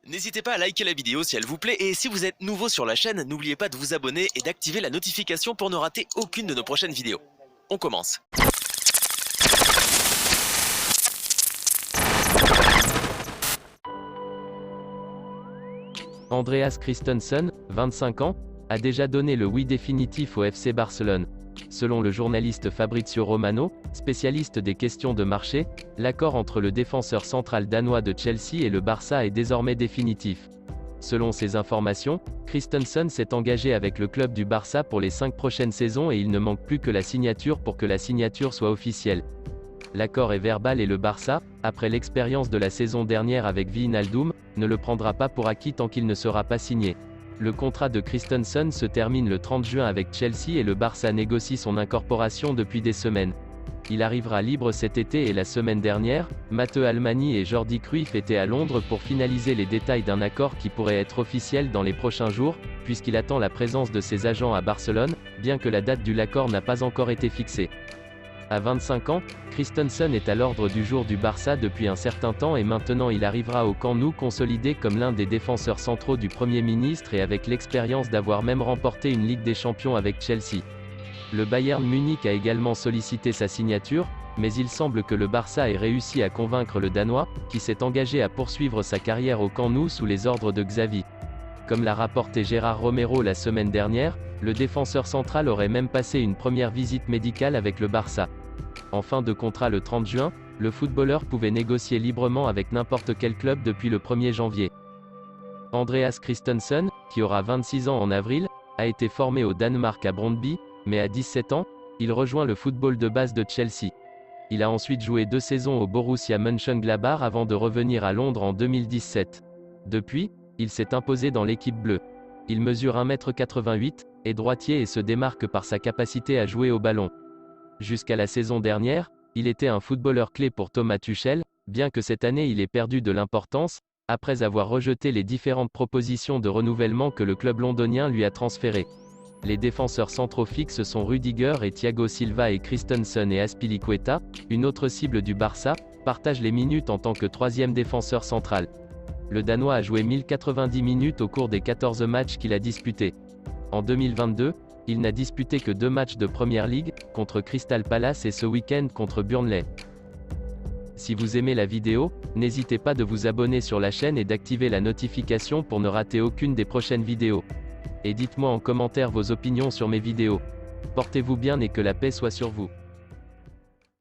N'hésitez pas à liker la vidéo si elle vous plaît et si vous êtes nouveau sur la chaîne, n'oubliez pas de vous abonner et d'activer la notification pour ne rater aucune de nos prochaines vidéos. On commence. Andreas Christensen, 25 ans, a déjà donné le oui définitif au FC Barcelone. Selon le journaliste Fabrizio Romano, spécialiste des questions de marché, l'accord entre le défenseur central danois de Chelsea et le Barça est désormais définitif. Selon ces informations, Christensen s'est engagé avec le club du Barça pour les 5 prochaines saisons et il ne manque plus que la signature pour que la signature soit officielle. L'accord est verbal et le Barça, après l'expérience de la saison dernière avec Wijnaldum, ne le prendra pas pour acquis tant qu'il ne sera pas signé. Le contrat de Christensen se termine le 30 juin avec Chelsea et le Barça négocie son incorporation depuis des semaines. Il arrivera libre cet été et la semaine dernière, Matteo Almani et Jordi Cruyff étaient à Londres pour finaliser les détails d'un accord qui pourrait être officiel dans les prochains jours, puisqu'il attend la présence de ses agents à Barcelone, bien que la date de l'accord n'a pas encore été fixée. À 25 ans, Christensen est à l'ordre du jour du Barça depuis un certain temps et maintenant il arrivera au Camp Nou consolidé comme l'un des défenseurs centraux du Premier ministre et avec l'expérience d'avoir même remporté une Ligue des Champions avec Chelsea. Le Bayern Munich a également sollicité sa signature, mais il semble que le Barça ait réussi à convaincre le Danois, qui s'est engagé à poursuivre sa carrière au Camp Nou sous les ordres de Xavi. Comme l'a rapporté Gérard Romero la semaine dernière, le défenseur central aurait même passé une première visite médicale avec le Barça. En fin de contrat le 30 juin, le footballeur pouvait négocier librement avec n'importe quel club depuis le 1er janvier. Andreas Christensen, qui aura 26 ans en avril, a été formé au Danemark à Brøndby, mais à 17 ans, il rejoint le football de base de Chelsea. Il a ensuite joué 2 saisons au Borussia Mönchengladbach avant de revenir à Londres en 2017. Depuis, il s'est imposé dans l'équipe bleue. Il mesure 1,88 m, est droitier et se démarque par sa capacité à jouer au ballon. Jusqu'à la saison dernière, il était un footballeur clé pour Thomas Tuchel, bien que cette année il ait perdu de l'importance, après avoir rejeté les différentes propositions de renouvellement que le club londonien lui a transférées. Les défenseurs centraux fixes sont Rudiger et Thiago Silva et Christensen et Azpilicueta, une autre cible du Barça, partagent les minutes en tant que troisième défenseur central. Le Danois a joué 1090 minutes au cours des 14 matchs qu'il a disputés. En 2022, il n'a disputé que 2 matchs de Premier League, contre Crystal Palace et ce week-end contre Burnley. Si vous aimez la vidéo, n'hésitez pas de vous abonner sur la chaîne et d'activer la notification pour ne rater aucune des prochaines vidéos. Et dites-moi en commentaire vos opinions sur mes vidéos. Portez-vous bien et que la paix soit sur vous.